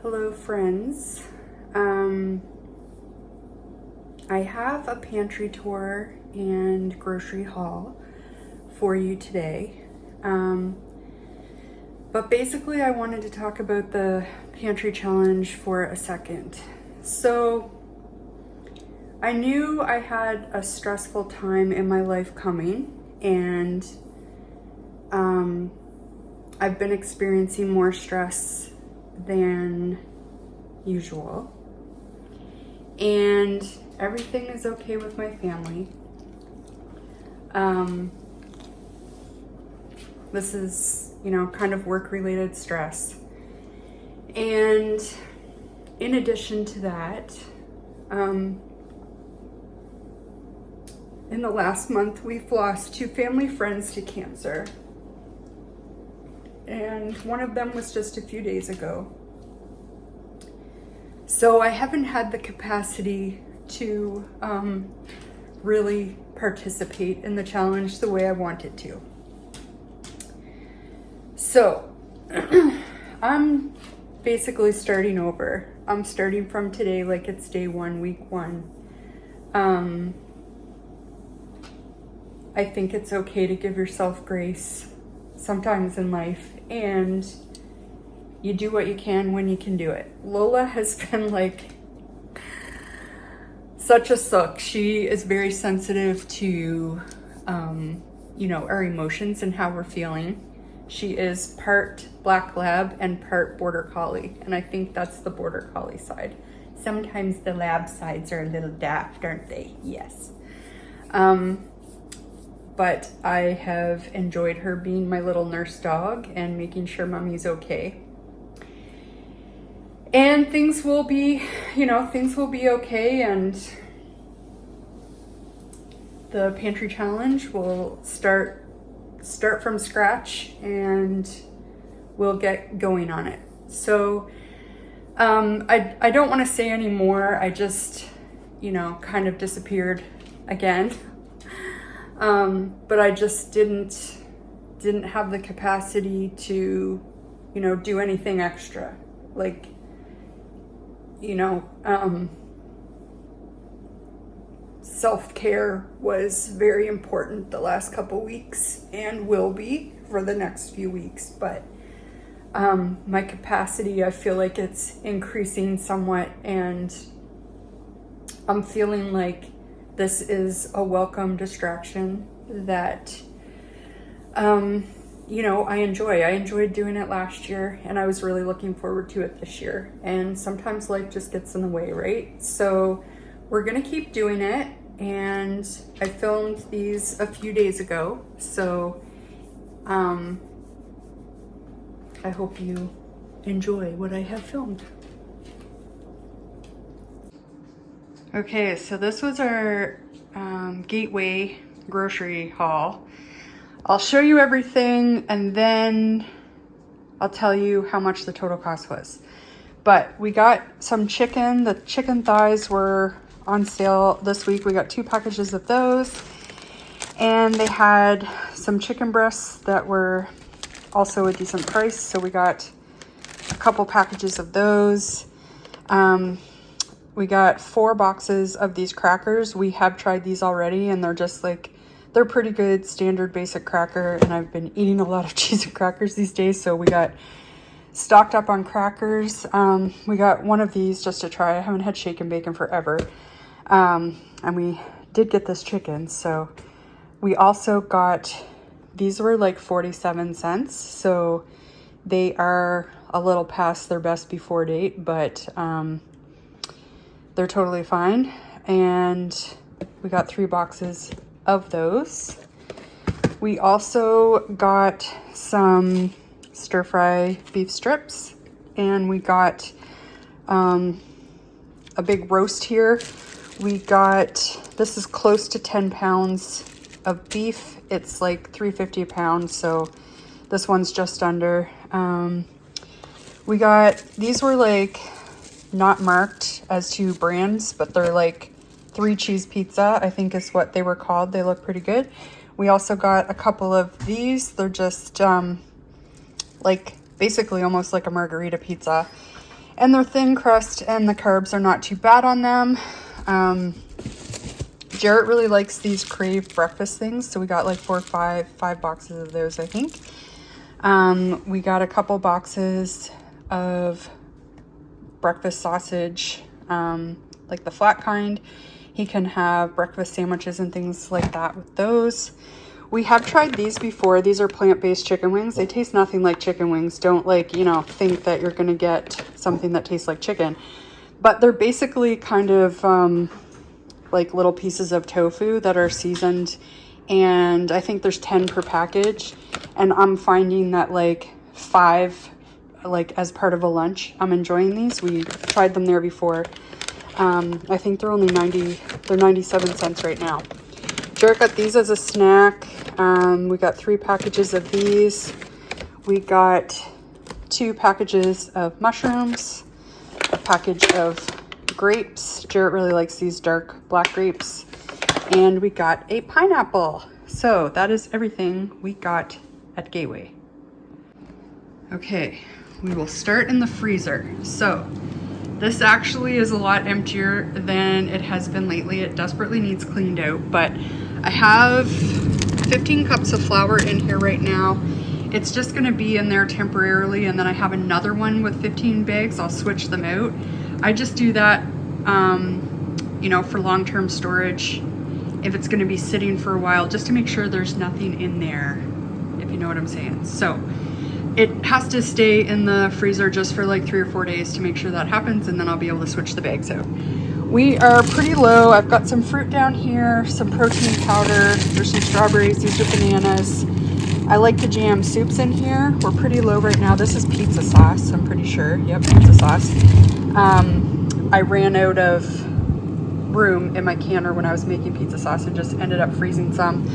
Hello friends. I have a pantry tour and grocery haul for you today. But basically I wanted to talk about the pantry challenge for a second. So I knew I had a stressful time in my life coming, and I've been experiencing more stress than usual, and everything is okay with my family. This is, kind of work-related stress. And in addition to that, in the last month, we've lost 2 family friends to cancer. And one of them was just a few days ago. So I haven't had the capacity to really participate in the challenge the way I wanted to. So I'm basically starting over. I'm starting from today like it's day 1, week 1. I think it's okay to give yourself grace sometimes in life, and you do what you can when you can do it. Lola has been like such a suck. She is very sensitive to, our emotions and how we're feeling. She is part black lab and part border collie, and I think that's the border collie side. Sometimes the lab sides are a little daft, aren't they? Yes. But I have enjoyed her being my little nurse dog and making sure mommy's okay. And things will be okay, and the pantry challenge will start from scratch, and we'll get going on it. So I don't want to say any more. I just, kind of disappeared again. But I just didn't have the capacity to, do anything extra. Like, self-care was very important the last couple weeks and will be for the next few weeks. But my capacity, I feel like it's increasing somewhat, and I'm feeling like this is a welcome distraction that, I enjoy. I enjoyed doing it last year, and I was really looking forward to it this year. And sometimes life just gets in the way, right? So we're gonna keep doing it. And I filmed these a few days ago. So I hope you enjoy what I have filmed. Okay, so this was our Gateway grocery haul. I'll show you everything, and then I'll tell you how much the total cost was. But we got some chicken. The chicken thighs were on sale this week. We got 2 packages of those, and they had some chicken breasts that were also a decent price. So we got a couple packages of those. We got 4 boxes of these crackers. We have tried these already, and they're just they're pretty good, standard basic cracker. And I've been eating a lot of cheese and crackers these days, so we got stocked up on crackers. We got one of these just to try. I haven't had shake and bacon forever. And we did get this chicken. So we also got, these were like 47 cents. So they are a little past their best before date, but they're totally fine. And we got 3 boxes of those. We also got some stir fry beef strips, and we got a big roast here. We got, this is close to 10 pounds of beef. It's like $3.50 a pound, so this one's just under. We got, these were like not marked as to brands, but they're like 3 cheese pizza, I think is what they were called. They look pretty good. We also got a couple of these. They're just like basically almost like a margarita pizza. And they're thin crust and the carbs are not too bad on them. Jarrett really likes these Crave breakfast things. So we got like five boxes of those, I think. We got a couple boxes of breakfast sausage, like the flat kind. He can have breakfast sandwiches and things like that with those. We have tried these before. These are plant-based chicken wings. They taste nothing like chicken wings. Don't like, you know, think that you're gonna get something that tastes like chicken. But they're basically kind of like little pieces of tofu that are seasoned. And I think there's 10 per package. And I'm finding that like 5, like as part of a lunch, I'm enjoying these. We tried them there before. I think they're only 97 cents right now. Jared got these as a snack. We got 3 packages of these. We got 2 packages of mushrooms, a package of grapes. Jared really likes these dark black grapes. And we got a pineapple. So that is everything we got at Gateway. Okay, we will start in the freezer. So this actually is a lot emptier than it has been lately. It desperately needs cleaned out, but I have 15 cups of flour in here right now. It's just gonna be in there temporarily, and then I have another one with 15 bags. I'll switch them out. I just do that, you know, for long-term storage. If it's gonna be sitting for a while, just to make sure there's nothing in there, if you know what I'm saying. So it has to stay in the freezer just for like 3 or 4 days to make sure that happens, and then I'll be able to switch the bags out. We are pretty low. I've got some fruit down here, some protein powder. There's some strawberries. These are bananas. I like to jam soups in here. We're pretty low right now. This is pizza sauce, I'm pretty sure. Yep, pizza sauce. I ran out of room in my canner when I was making pizza sauce and just ended up freezing some.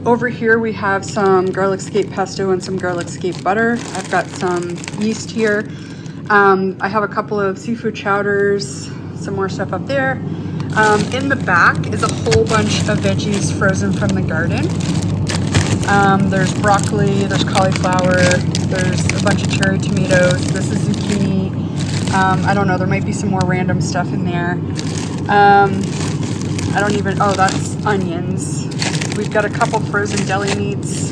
Over here we have some garlic scape pesto and some garlic scape butter. I've got some yeast here. I have a couple of seafood chowders, some more stuff up there. In the back is a whole bunch of veggies frozen from the garden. There's broccoli, there's cauliflower, there's a bunch of cherry tomatoes, this is zucchini. I don't know, there might be some more random stuff in there. I don't even, oh, that's onions. We've got a couple frozen deli meats.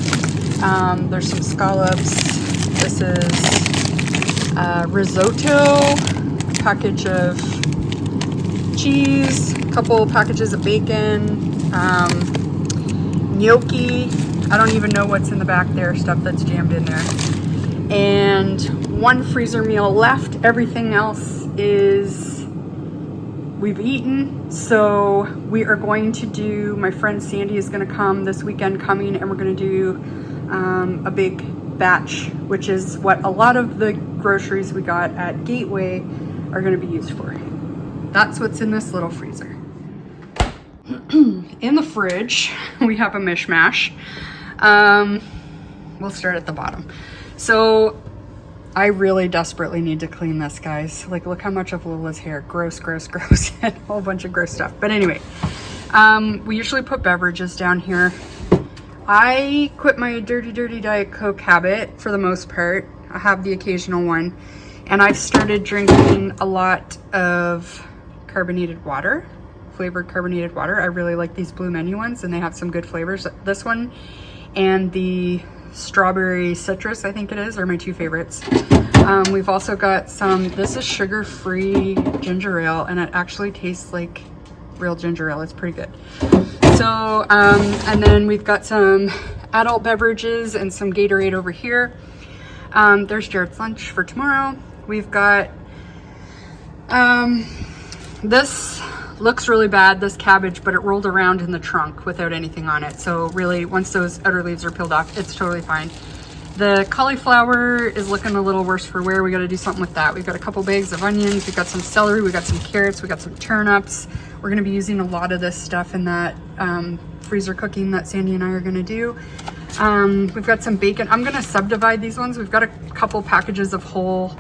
There's some scallops. This is risotto, package of cheese, a couple packages of bacon, gnocchi. I don't even know what's in the back there, stuff that's jammed in there. And 1 freezer meal left. Everything else is we've eaten. So we are going to do, my friend Sandy is going to come this weekend coming, and we're going to do a big batch, which is what a lot of the groceries we got at Gateway are going to be used for. That's what's in this little freezer. In the fridge, we have a mishmash. We'll start at the bottom. So I really desperately need to clean this, guys. Like, look how much of Lola's hair. Gross, gross, gross. And a whole bunch of gross stuff. But anyway, we usually put beverages down here. I quit my dirty Diet Coke habit for the most part. I have the occasional one. And I've started drinking a lot of carbonated water, flavored carbonated water. I really like these Blue Menu ones, and they have some good flavors. This one and the strawberry citrus, I think it is, are my 2 favorites. We've also got some, this is sugar-free ginger ale, and it actually tastes like real ginger ale. It's pretty good. So, and then we've got some adult beverages and some Gatorade over here. There's Jared's lunch for tomorrow. We've got, this looks really bad, this cabbage, but it rolled around in the trunk without anything on it. So really, once those outer leaves are peeled off, it's totally fine. The cauliflower is looking a little worse for wear. We got to do something with that. We've got a couple bags of onions. We've got some celery. We've got some carrots. We've got some turnips. We're going to be using a lot of this stuff in that freezer cooking that Sandy and I are going to do. We've got some bacon. I'm going to subdivide these ones. We've got a couple packages of whole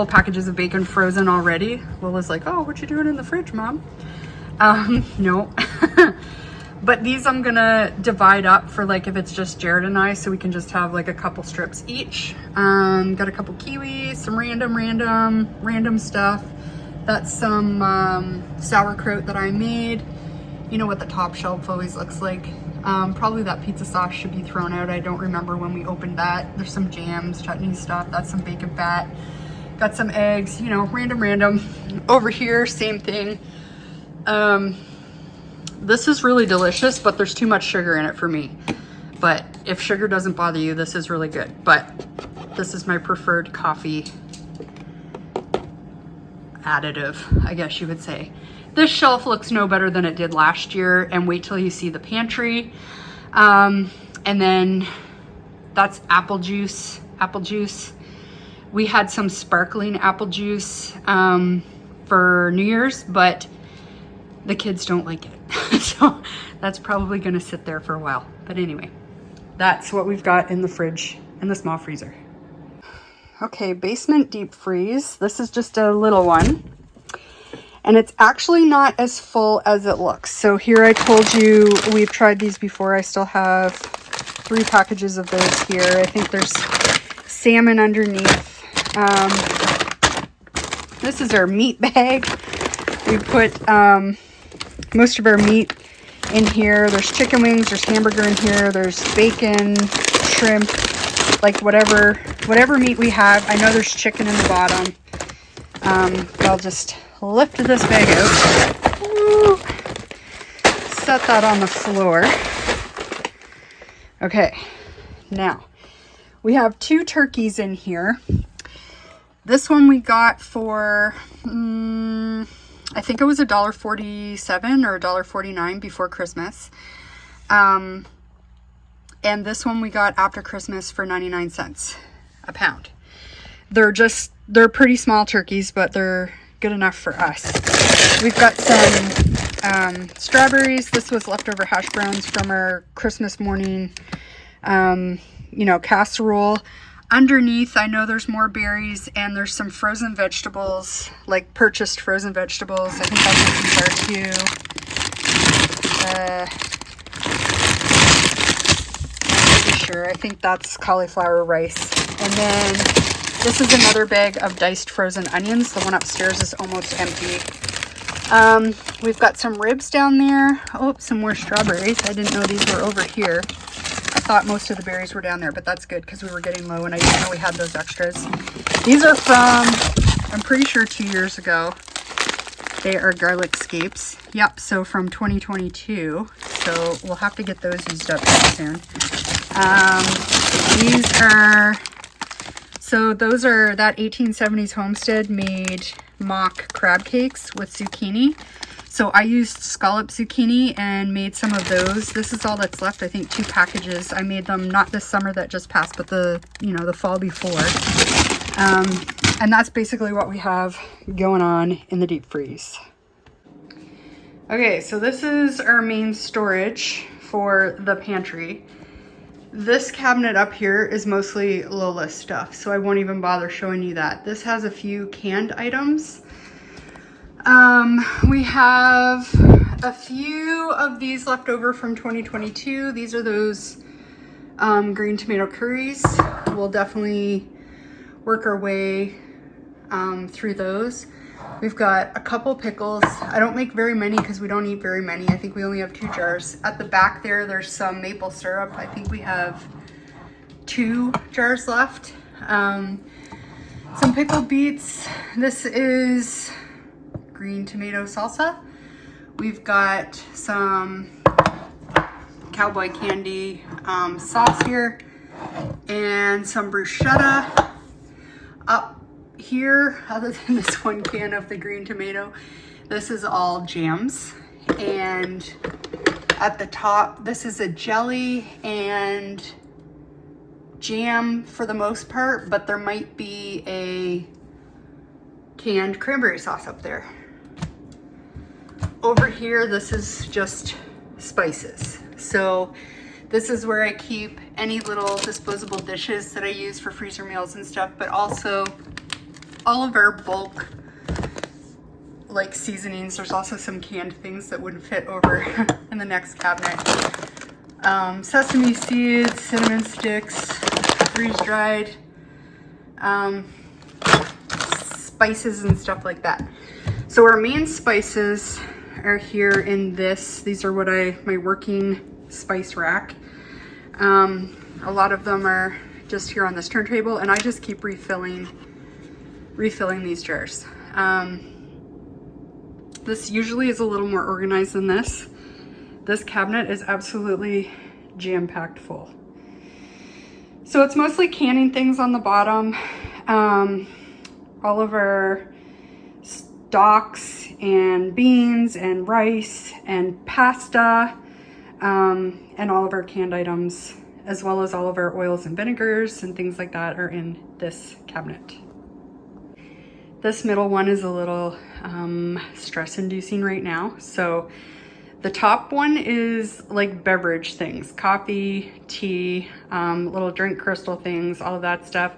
packages of bacon frozen already. Lola's like, oh, what you doing in the fridge, Mom? No. But these I'm gonna divide up for like if it's just Jared and I, so we can just have like a couple strips each. Got a couple kiwis, some random stuff. That's some sauerkraut that I made. You know what the top shelf always looks like. Probably that pizza sauce should be thrown out. I don't remember when we opened that. There's some jams, chutney stuff. That's some bacon fat. Got some eggs, you know, random. Over here, same thing. This is really delicious, but there's too much sugar in it for me. But if sugar doesn't bother you, this is really good. But this is my preferred coffee additive, I guess you would say. This shelf looks no better than it did last year, and wait till you see the pantry. And then that's apple juice. We had some sparkling apple juice for New Year's, but the kids don't like it. So that's probably gonna sit there for a while. But anyway, that's what we've got in the fridge and the small freezer. Okay, basement deep freeze. This is just a little one. And it's actually not as full as it looks. So here I told you we've tried these before. I still have 3 packages of those here. I think there's salmon underneath. This is our meat bag. We put most of our meat in here. There's chicken wings, there's hamburger in here, there's bacon, shrimp, like whatever meat we have. I know there's chicken in the bottom. I'll just lift this bag out. Woo. Set that on the floor. Okay, now we have 2 turkeys in here. This one we got for I think it was $1.47 or $1.49 before Christmas. And this one we got after Christmas for 99 cents a pound. They're pretty small turkeys, but they're good enough for us. We've got some strawberries. This was leftover hash browns from our Christmas morning, you know, casserole. Underneath, I know there's more berries, and there's some frozen vegetables, like purchased frozen vegetables. I think that's what these are too. I'm pretty sure. I think that's cauliflower rice. And then this is another bag of diced frozen onions. The one upstairs is almost empty. We've got some ribs down there. Oh, some more strawberries. I didn't know these were over here. I thought most of the berries were down there, but that's good because we were getting low and I didn't know we had those extras. These are from, I'm pretty sure 2 years ago. They are garlic scapes. Yep, so from 2022. So we'll have to get those used up soon. These are, so those are that 1870s Homestead made mock crab cakes with zucchini. So I used scallop zucchini and made some of those. This is all that's left, I think 2 packages. I made them not this summer that just passed, but the fall before. And that's basically what we have going on in the deep freeze. Okay, so this is our main storage for the pantry. This cabinet up here is mostly Lola's stuff, so I won't even bother showing you that. This has a few canned items. We have a few of these left over from 2022. These are those green tomato curries. We'll definitely work our way through those. We've got a couple pickles. I don't make very many because we don't eat very many. I think we only have 2 jars. At the back there's some maple syrup. I think we have 2 jars left. Some pickled beets. This is green tomato salsa. We've got some cowboy candy sauce here and some bruschetta. Up here, other than this 1 can of the green tomato, this is all jams. And at the top, this is a jelly and jam for the most part, but there might be a canned cranberry sauce up there. Over here, this is just spices. So this is where I keep any little disposable dishes that I use for freezer meals and stuff, but also all of our bulk like seasonings. There's also some canned things that wouldn't fit over in the next cabinet. Sesame seeds, cinnamon sticks, freeze-dried, spices and stuff like that. So our main spices are here in this. These are what my working spice rack. A lot of them are just here on this turntable, and I just keep refilling these jars. This usually is a little more organized than this. This cabinet is absolutely jam-packed full. So it's mostly canning things on the bottom. All of our stocks and beans and rice and pasta, and all of our canned items, as well as all of our oils and vinegars and things like that, are in this cabinet. This middle one is a little stress-inducing right now. So the top one is like beverage things, coffee, tea, little drink crystal things, all of that stuff.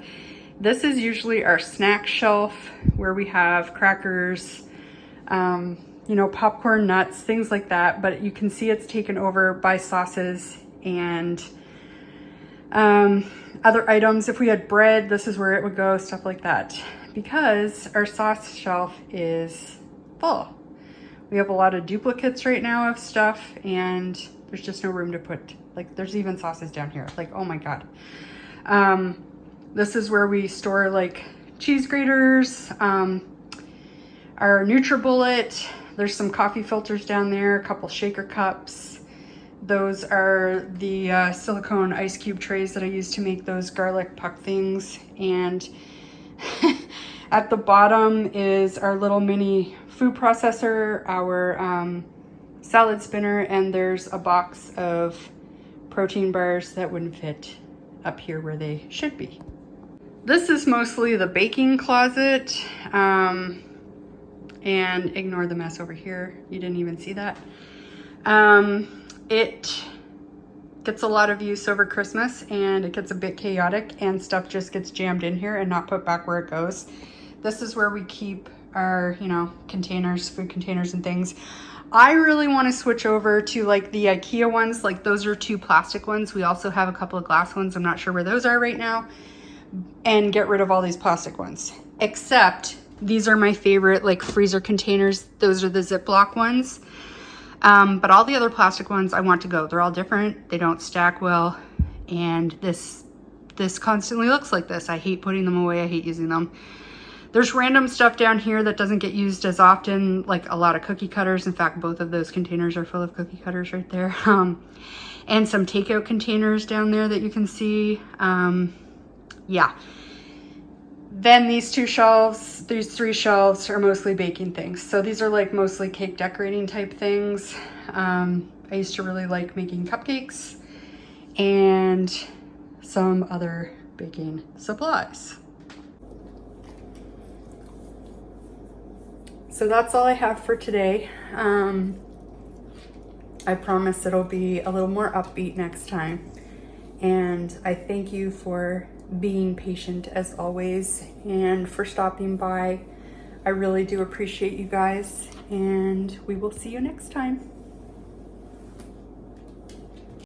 This is usually our snack shelf where we have crackers, you know, popcorn, nuts, things like that. But you can see it's taken over by sauces and other items. If we had bread, this is where it would go, stuff like that, because our sauce shelf is full. We have a lot of duplicates right now of stuff, and there's just no room to put, like, there's even sauces down here. Like, oh my God. This is where we store like cheese graters, our NutriBullet. There's some coffee filters down there, a couple shaker cups. Those are the silicone ice cube trays that I use to make those garlic puck things. And at the bottom is our little mini food processor, our salad spinner, and there's a box of protein bars that wouldn't fit up here where they should be. This is mostly the baking closet, and ignore the mess over here. You didn't even see that. It gets a lot of use over Christmas, and it gets a bit chaotic, and stuff just gets jammed in here and not put back where it goes. This is where we keep our, you know, containers, food containers and things. I really want to switch over to like the IKEA ones. Like, those are 2 plastic ones. We also have a couple of glass ones. I'm not sure where those are right now. And get rid of all these plastic ones. Except these are my favorite, like, freezer containers. Those are the Ziploc ones. But all the other plastic ones I want to go. They're all different. They don't stack well. And this constantly looks like this. I hate putting them away. I hate using them. There's random stuff down here that doesn't get used as often, like a lot of cookie cutters. In fact, both of those containers are full of cookie cutters right there. And some takeout containers down there that you can see. Yeah. Then these 2 shelves, these 3 shelves are mostly baking things. So these are like mostly cake decorating type things. I used to really like making cupcakes and some other baking supplies. So that's all I have for today. I promise it'll be a little more upbeat next time. And I thank you for being patient as always, and for stopping by. I really do appreciate you guys, and we will see you next time.